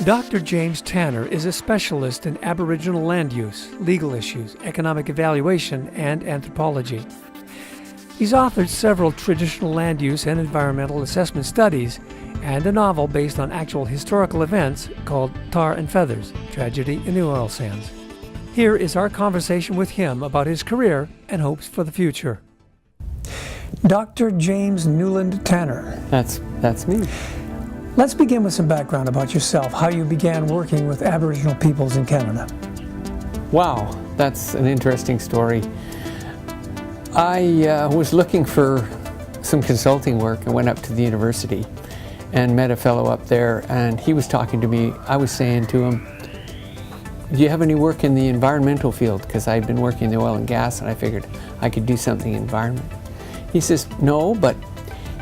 Dr. James Tanner is a specialist in Aboriginal land use, legal issues, economic evaluation, and anthropology. He's authored several traditional land use and environmental assessment studies and a novel based on actual historical events called Tar and Feathers, Tragedy in the Oil Sands. Here is our conversation with him about his career and hopes for the future. Dr. James Newland Tanner. That's me. Let's begin with some background about yourself, how you began working with Aboriginal peoples in Canada. Wow, that's an interesting story. I was looking for some consulting work and went up to the university and met a fellow up there, and he was talking to me. I was saying to him, do you have any work in the environmental field? Because I'd been working in the oil and gas and I figured I could do something in environment. He says, no, but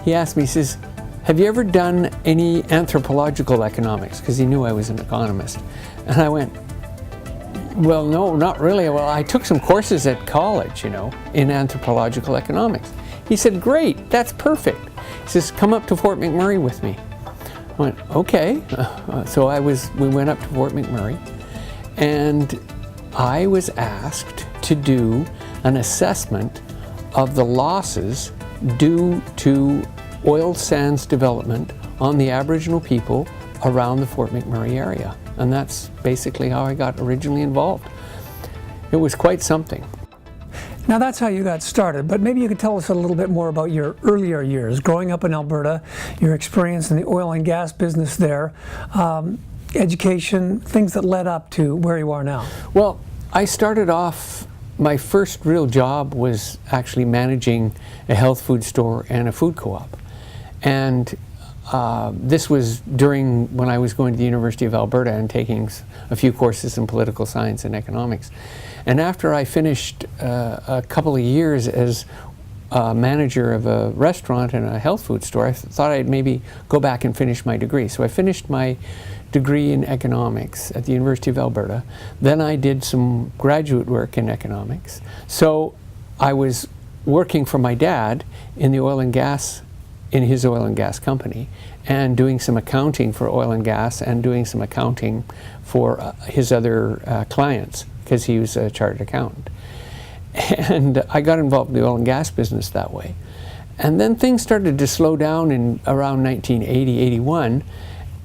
he asked me, he says, have you ever done any anthropological economics? Because he knew I was an economist. And I went, well, no, not really. Well, I took some courses at college, in anthropological economics. He said, great, that's perfect. He says, come up to Fort McMurray with me. I went, okay. So we went up to Fort McMurray, and I was asked to do an assessment of the losses due to oil sands development on the Aboriginal people around the Fort McMurray area. And that's basically how I got originally involved. It was quite something. Now that's how you got started, but maybe you could tell us a little bit more about your earlier years, growing up in Alberta, your experience in the oil and gas business there, education, things that led up to where you are now. Well, I started off, my first real job was actually managing a health food store and a food co-op. And this was during when I was going to the University of Alberta and taking a few courses in political science and economics. And after I finished a couple of years as manager of a restaurant and a health food store, I thought I'd maybe go back and finish my degree. So I finished my degree in economics at the University of Alberta. Then I did some graduate work in economics. So I was working for my dad in the oil and gas, in his oil and gas company, and doing some accounting for oil and gas and doing some accounting for his other clients, because he was a chartered accountant. And I got involved in the oil and gas business that way. And then things started to slow down in around 1980, 81,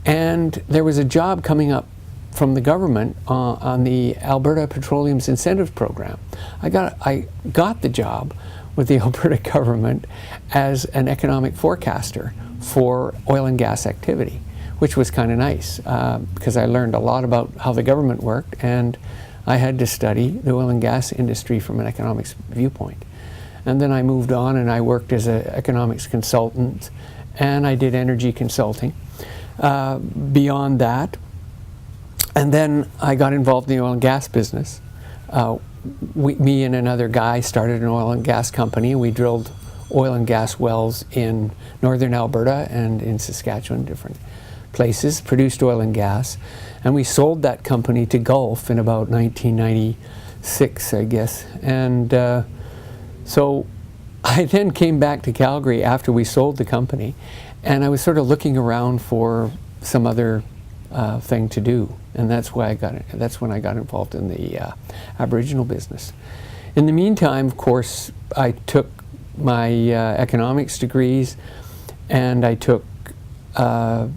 and there was a job coming up from the government on the Alberta Petroleum's Incentive Program. I got the job with the Alberta government as an economic forecaster for oil and gas activity, which was kind of nice because I learned a lot about how the government worked, and I had to study the oil and gas industry from an economics viewpoint. And then I moved on and I worked as an economics consultant, and I did energy consulting beyond that. And then I got involved in the oil and gas business. Me and another guy started an oil and gas company. We drilled oil and gas wells in northern Alberta and in Saskatchewan, different places, produced oil and gas. And we sold that company to Gulf in about 1996, I guess. And so I then came back to Calgary after we sold the company, and I was sort of looking around for some other thing to do. And that's when I got involved in the Aboriginal business. In the meantime, of course, I took my economics degrees, and I took a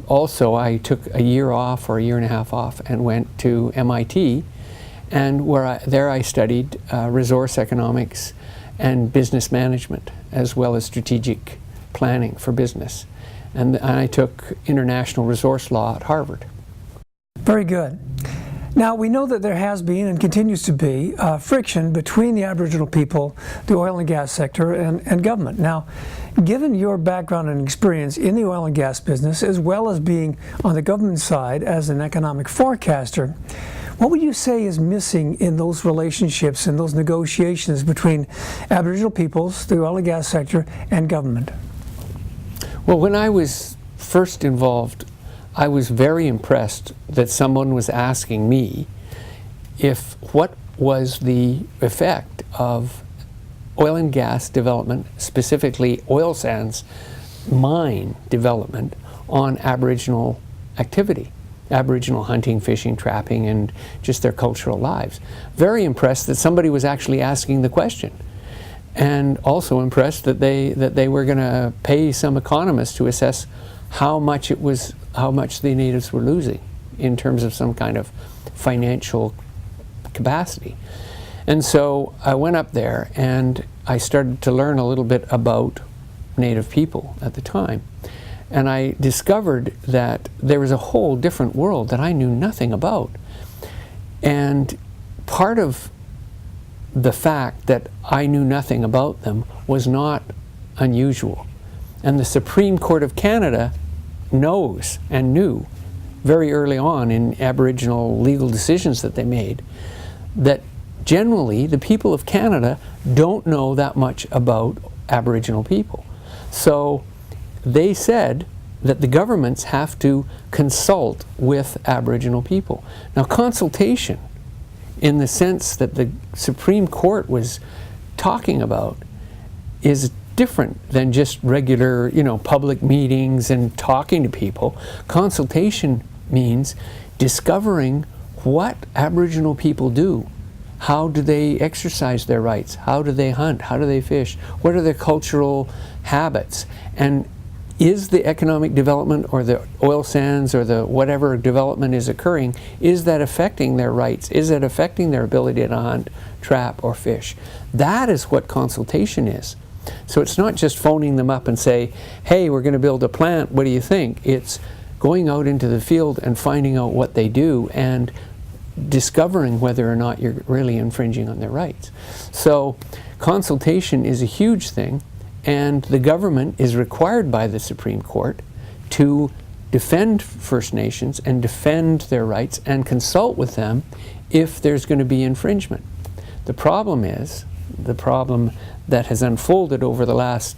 year off or a year and a half off and went to MIT, and there I studied resource economics and business management, as well as strategic planning for business. And I took international resource law at Harvard. Very good. Now, we know that there has been and continues to be friction between the Aboriginal people, the oil and gas sector, and government. Now, given your background and experience in the oil and gas business, as well as being on the government side as an economic forecaster, what would you say is missing in those relationships and those negotiations between Aboriginal peoples, the oil and gas sector, and government? Well, when I was first involved, I was very impressed that someone was asking me what was the effect of oil and gas development, specifically oil sands mine development, on Aboriginal activity. Aboriginal hunting, fishing, trapping, and just their cultural lives. Very impressed that somebody was actually asking the question, and also impressed that they were going to pay some economist to assess how much the natives were losing in terms of some kind of financial capacity. And so I went up there and I started to learn a little bit about Native people at the time. And I discovered that there was a whole different world that I knew nothing about. And part of the fact that I knew nothing about them was not unusual. And the Supreme Court of Canada knows and knew very early on in Aboriginal legal decisions that they made that generally the people of Canada don't know that much about Aboriginal people. So they said that the governments have to consult with Aboriginal people. Now, consultation, in the sense that the Supreme Court was talking about, is different than just regular, public meetings and talking to people. Consultation means discovering what Aboriginal people do. How do they exercise their rights? How do they hunt? How do they fish? What are their cultural habits? And is the economic development or the oil sands or the whatever development is occurring, is that affecting their rights? Is it affecting their ability to hunt, trap, or fish? That is what consultation is. So it's not just phoning them up and say, hey, we're going to build a plant, what do you think? It's going out into the field and finding out what they do and discovering whether or not you're really infringing on their rights. So consultation is a huge thing, and the government is required by the Supreme Court to defend First Nations and defend their rights and consult with them if there's going to be infringement. The problem that has unfolded over the last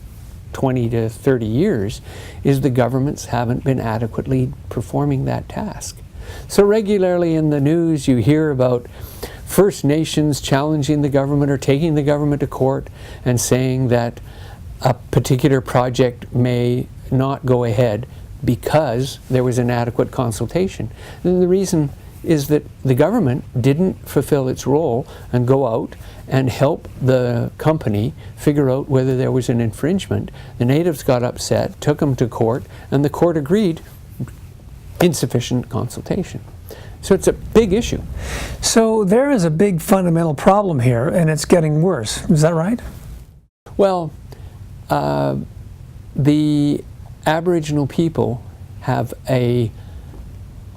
20 to 30 years is the governments haven't been adequately performing that task. So regularly in the news you hear about First Nations challenging the government or taking the government to court and saying that a particular project may not go ahead because there was inadequate consultation. And the reason is that the government didn't fulfill its role and go out and help the company figure out whether there was an infringement. The natives got upset, took them to court, and the court agreed insufficient consultation. So it's a big issue. So there is a big fundamental problem here, and it's getting worse. Is that right? Well, the Aboriginal people have a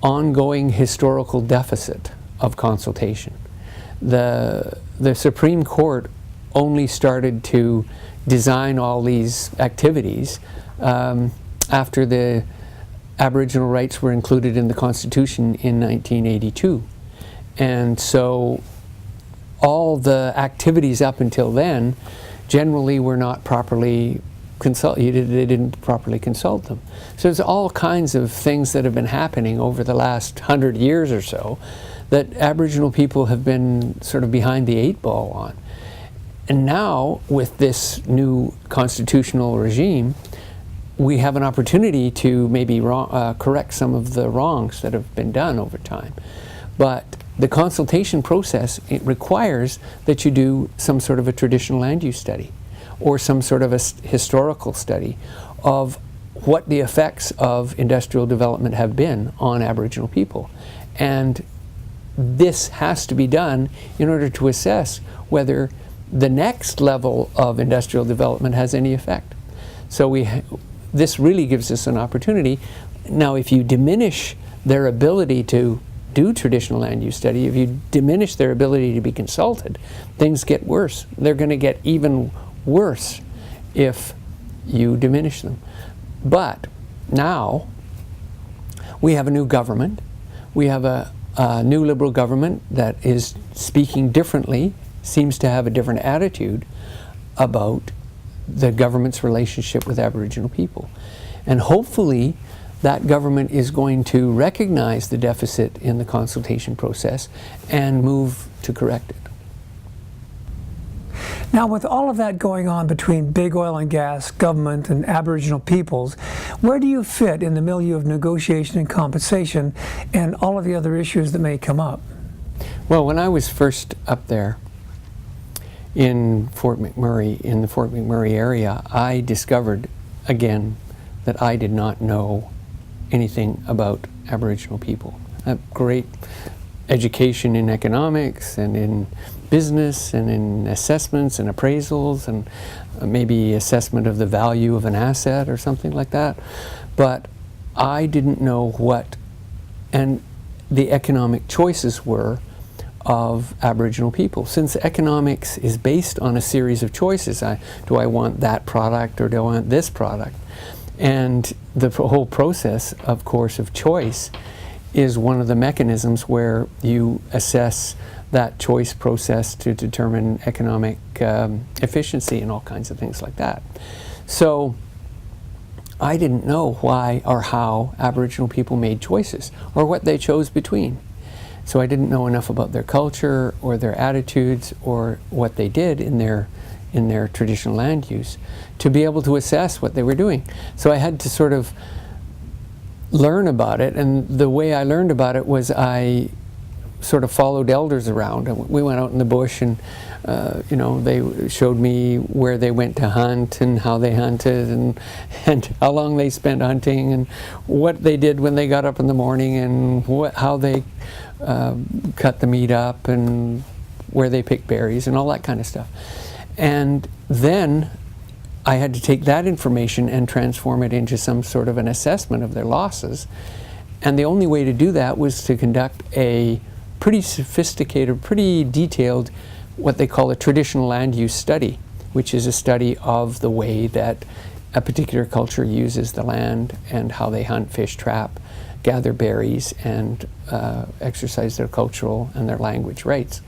ongoing historical deficit of consultation. The Supreme Court only started to design all these activities after the Aboriginal rights were included in the Constitution in 1982. And so all the activities up until then generally were not properly consulted. They didn't properly consult them. So there's all kinds of things that have been happening over the last 100 years or so that Aboriginal people have been sort of behind the 8 ball on. And now, with this new constitutional regime, we have an opportunity to maybe correct some of the wrongs that have been done over time. But the consultation process, it requires that you do some sort of a traditional land use study or some sort of a historical study of what the effects of industrial development have been on Aboriginal people. And this has to be done in order to assess whether the next level of industrial development has any effect. So this really gives us an opportunity. Now, if you diminish their ability to do traditional land use study, if you diminish their ability to be consulted, things get worse. They're going to get even worse if you diminish them. But now we have a new government. We have a new Liberal government that is speaking differently, seems to have a different attitude about the government's relationship with Aboriginal people. And hopefully that government is going to recognize the deficit in the consultation process and move to correct it. Now, with all of that going on between big oil and gas, government, and Aboriginal peoples, where do you fit in the milieu of negotiation and compensation and all of the other issues that may come up? Well, when I was first up there in Fort McMurray, in the Fort McMurray area, I discovered again that I did not know anything about Aboriginal people. I have great education in economics and in business and in assessments and appraisals and maybe assessment of the value of an asset or something like that. But I didn't know what and the economic choices were of Aboriginal people. Since economics is based on a series of choices, do I want that product or do I want this product? And the whole process, of course, of choice is one of the mechanisms where you assess that choice process to determine economic efficiency and all kinds of things like that. So I didn't know why or how Aboriginal people made choices or what they chose between. So I didn't know enough about their culture or their attitudes or what they did in their traditional land use to be able to assess what they were doing. So I had to sort of learn about it, and the way I learned about it was I sort of followed elders around. We went out in the bush and you know, they showed me where they went to hunt and how they hunted and how long they spent hunting and what they did when they got up in the morning and how they cut the meat up and where they picked berries and all that kind of stuff. And then I had to take that information and transform it into some sort of an assessment of their losses. And the only way to do that was to conduct a pretty sophisticated, pretty detailed, what they call a traditional land use study, which is a study of the way that a particular culture uses the land and how they hunt, fish, trap, gather berries, and exercise their cultural and their language rights.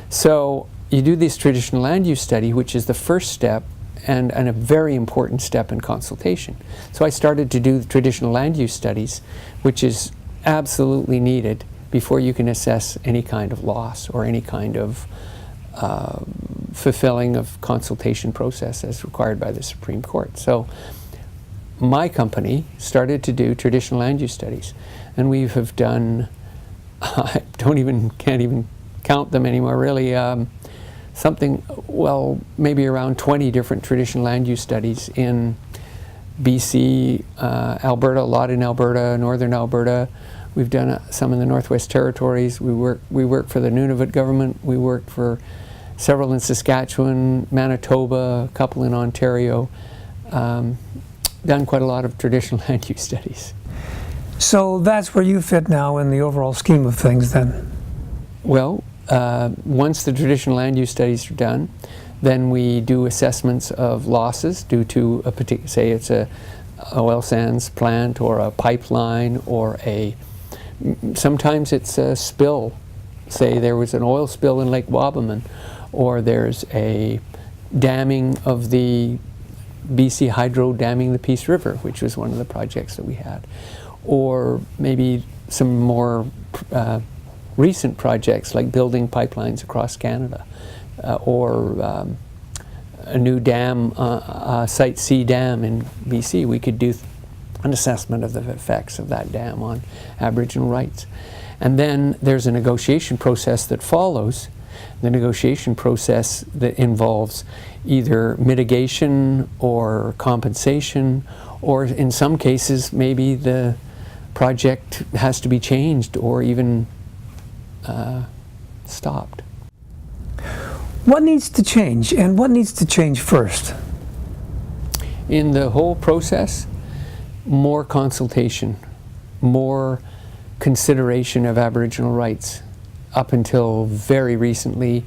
So you do this traditional land use study, which is the first step and a very important step in consultation. So I started to do the traditional land use studies, which is absolutely needed before you can assess any kind of loss or any kind of fulfilling of consultation process as required by the Supreme Court. So my company started to do traditional land use studies, and we have done, I can't even count them anymore really, something, well, maybe around 20 different traditional land use studies in BC, Alberta, a lot in Alberta, northern Alberta. We've done some in the Northwest Territories. We work for the Nunavut government. We worked for several in Saskatchewan, Manitoba, a couple in Ontario. Done quite a lot of traditional land use studies. So that's where you fit now in the overall scheme of things then? Well, once the traditional land use studies are done, then we do assessments of losses due to a particular, say it's a oil sands plant or a pipeline or sometimes it's a spill. Say there was an oil spill in Lake Wabamun, or there's a damming of the BC Hydro damming the Peace River, which was one of the projects that we had. Or maybe some more recent projects like building pipelines across Canada, or a new dam, Site C dam in BC. We could do an assessment of the effects of that dam on Aboriginal rights. And then there's a negotiation process that follows. The negotiation process that involves either mitigation or compensation, or in some cases maybe the project has to be changed or even stopped. What needs to change, and what needs to change first? In the whole process, more consultation, more consideration of Aboriginal rights. Up until very recently,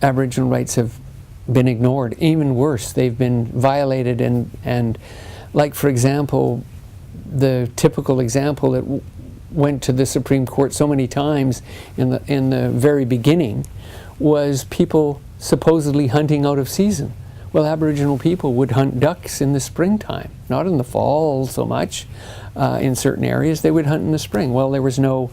Aboriginal rights have been ignored. Even worse, they've been violated, and like, for example, the typical example that went to the Supreme Court so many times in the very beginning was people supposedly hunting out of season. Well, Aboriginal people would hunt ducks in the springtime, not in the fall so much. In certain areas, they would hunt in the spring. Well, there was no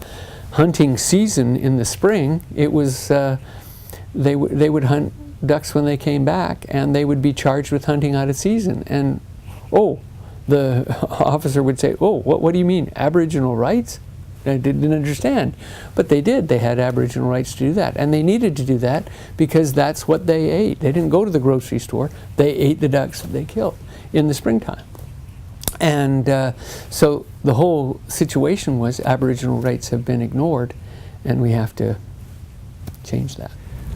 hunting season in the spring. It was they would hunt ducks when they came back, and they would be charged with hunting out of season. And the officer would say, what do you mean, Aboriginal rights? I didn't understand. But they did. They had Aboriginal rights to do that. And they needed to do that because that's what they ate. They didn't go to the grocery store. They ate the ducks that they killed in the springtime. And so the whole situation was Aboriginal rights have been ignored, and we have to change that.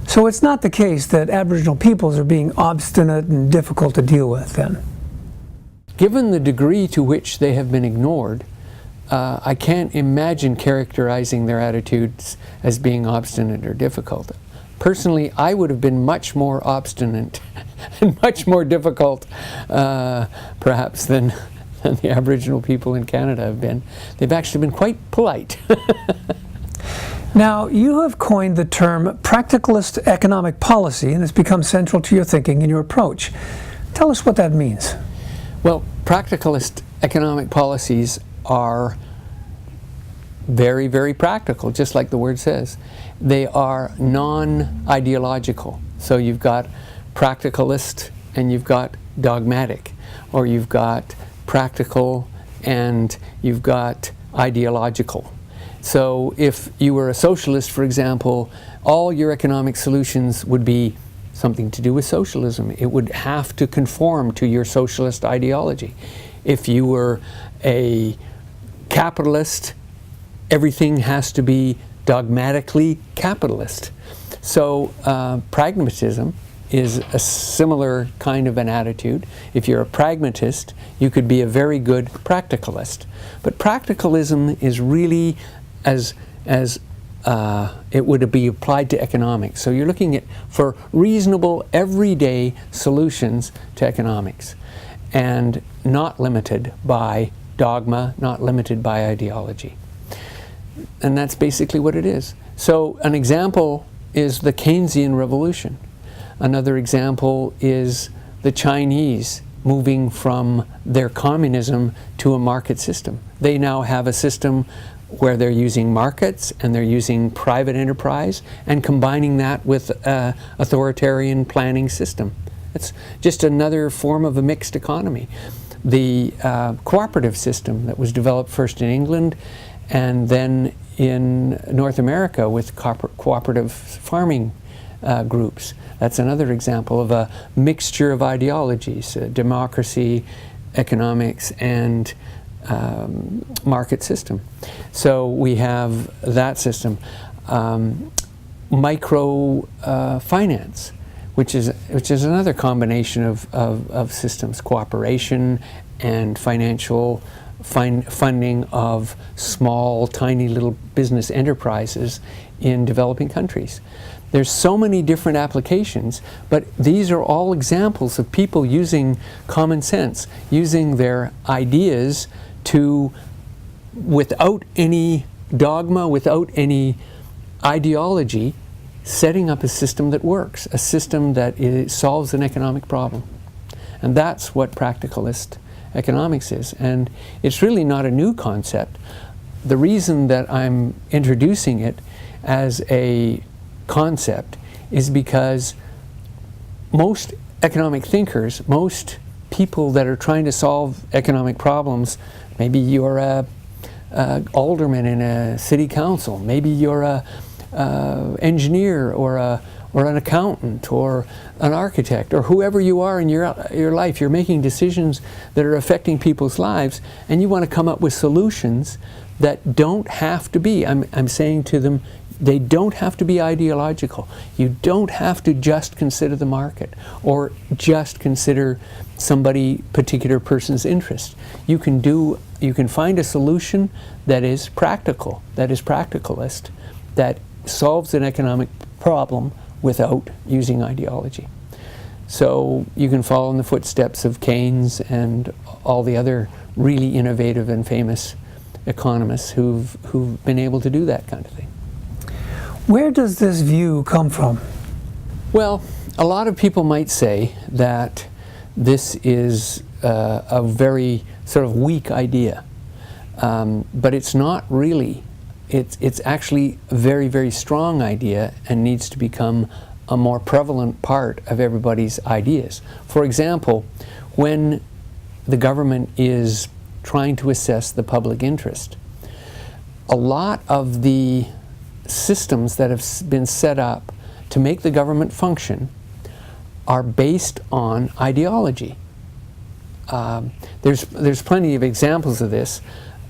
So it's not the case that Aboriginal peoples are being obstinate and difficult to deal with then? Given the degree to which they have been ignored, I can't imagine characterizing their attitudes as being obstinate or difficult. Personally, I would have been much more obstinate and much more difficult, perhaps, than the Aboriginal people in Canada have been. They've actually been quite polite. Now, you have coined the term practicalist economic policy, and it's become central to your thinking and your approach. Tell us what that means. Well, practicalist economic policies are very, very practical, just like the word says. They are non-ideological. So you've got practicalist and you've got dogmatic, or you've got practical and you've got ideological. So if you were a socialist, for example, all your economic solutions would be something to do with socialism. It would have to conform to your socialist ideology. If you were a capitalist, everything has to be dogmatically capitalist. So pragmatism is a similar kind of an attitude. If you're a pragmatist, you could be a very good practicalist. But practicalism is really as it would be applied to economics. So you're looking for reasonable, everyday solutions to economics, and not limited by dogma, not limited by ideology. And that's basically what it is. So an example is the Keynesian revolution. Another example is the Chinese moving from their communism to a market system. They now have a system where they're using markets and they're using private enterprise and combining that with an authoritarian planning system. It's just another form of a mixed economy. The cooperative system that was developed first in England and then in North America with cooperative farming groups. That's another example of a mixture of ideologies, democracy, economics, and market system. So we have that system. Micro finance, which is another combination of systems, cooperation and financial funding of small, tiny little business enterprises in developing countries. There's so many different applications, but these are all examples of people using common sense, using their ideas to, without any dogma, without any ideology, setting up a system that works, a system that solves an economic problem. And that's what practicalist economics is. And it's really not a new concept. The reason that I'm introducing it as a concept is because most economic thinkers, most people that are trying to solve economic problems, maybe you're a alderman in a city council, maybe you're a engineer or an accountant or an architect, or whoever you are in your life, you're making decisions that are affecting people's lives, and you want to come up with solutions that don't have to be, I'm saying to them, they don't have to be ideological. You don't have to just consider the market or just consider somebody, particular person's interest. You can find a solution that is practical, that is practicalist, that solves an economic problem without using ideology. So you can follow in the footsteps of Keynes and all the other really innovative and famous economists who've been able to do that kind of thing. Where does this view come from? Well, a lot of people might say that this is a very sort of weak idea, but it's not really. It's actually a very, very strong idea and needs to become a more prevalent part of everybody's ideas. For example, when the government is trying to assess the public interest, a lot of the systems that have been set up to make the government function are based on ideology. There's plenty of examples of this.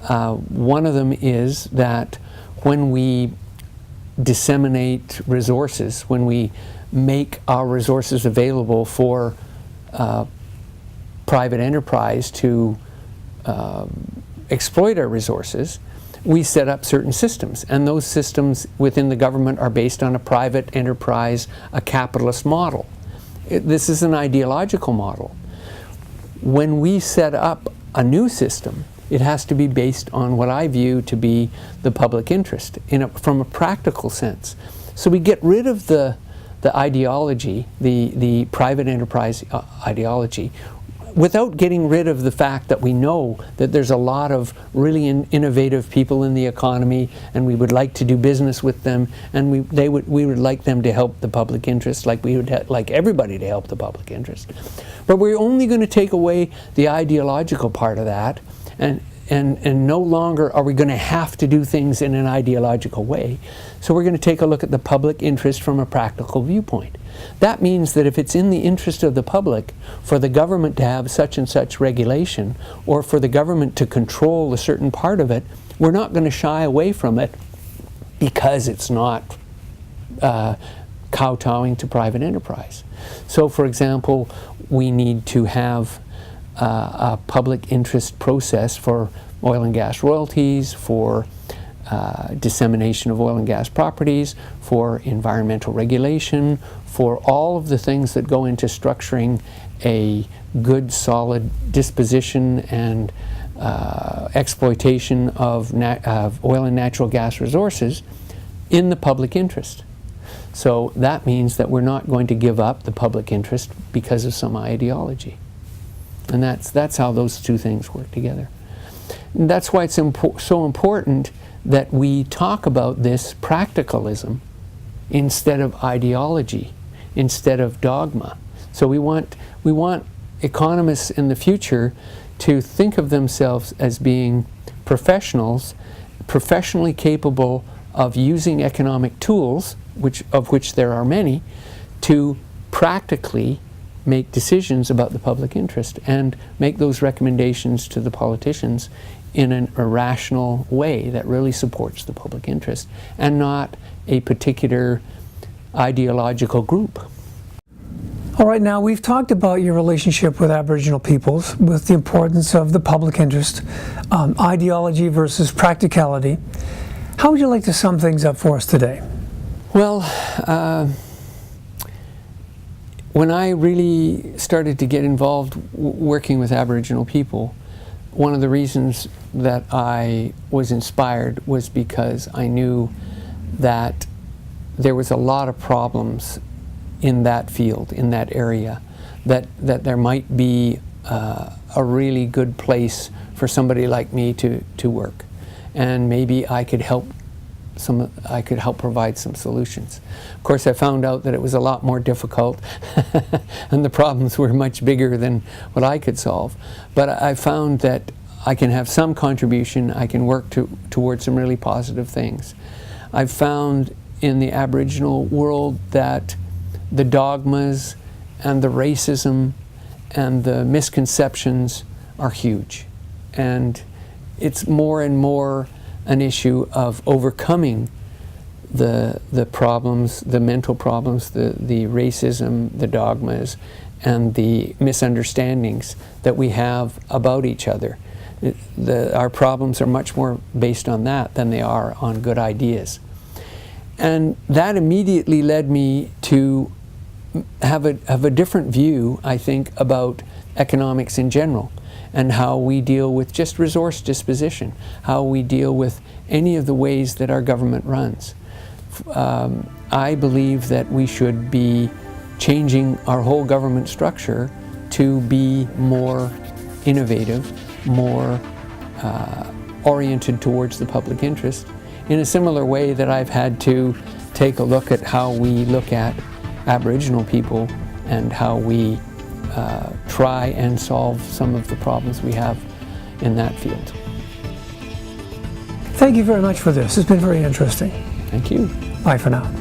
One of them is that when we disseminate resources, when we make our resources available for private enterprise to exploit our resources, we set up certain systems, and those systems within the government are based on a private enterprise, a capitalist model. This is an ideological model. When we set up a new system, it has to be based on what I view to be the public interest from a practical sense. So we get rid of the ideology, the private enterprise ideology, without getting rid of the fact that we know that there's a lot of really innovative people in the economy, and we would like to do business with them, and we would like them to help the public interest, like we would like everybody to help the public interest. But we're only going to take away the ideological part of that, and no longer are we going to have to do things in an ideological way. So we're going to take a look at the public interest from a practical viewpoint. That means that if it's in the interest of the public for the government to have such and such regulation, or for the government to control a certain part of it, we're not going to shy away from it because it's not kowtowing to private enterprise. So, for example, we need to have a public interest process for oil and gas royalties, for dissemination of oil and gas properties, for environmental regulation, for all of the things that go into structuring a good, solid disposition and exploitation of oil and natural gas resources in the public interest. So that means that we're not going to give up the public interest because of some ideology. And that's how those two things work together. And that's why it's so important that we talk about this practicalism instead of ideology, instead of dogma. So we want economists in the future to think of themselves as being professionals, professionally capable of using economic tools, of which there are many, to practically make decisions about the public interest and make those recommendations to the politicians in a rational way that really supports the public interest and not a particular ideological group. All right, now we've talked about your relationship with Aboriginal peoples, with the importance of the public interest, ideology versus practicality. How would you like to sum things up for us today? Well, when I really started to get involved working with Aboriginal people, one of the reasons that I was inspired was because I knew that there was a lot of problems in that field, in that area, that there might be a really good place for somebody like me to work, and maybe I could help provide some solutions. Of course, I found out that it was a lot more difficult and the problems were much bigger than what I could solve. But I found that I can have some contribution, I can work towards some really positive things. I've found in the Aboriginal world that the dogmas and the racism and the misconceptions are huge. And it's more and more an issue of overcoming the problems, the mental problems, the racism, the dogmas, and the misunderstandings that we have about each other. Our problems are much more based on that than they are on good ideas. And that immediately led me to have a different view, I think, about economics in general, and how we deal with just resource disposition, how we deal with any of the ways that our government runs. I believe that we should be changing our whole government structure to be more innovative, more oriented towards the public interest, in a similar way that I've had to take a look at how we look at Aboriginal people and how we try and solve some of the problems we have in that field. Thank you very much for this. It's been very interesting. Thank you. Bye for now.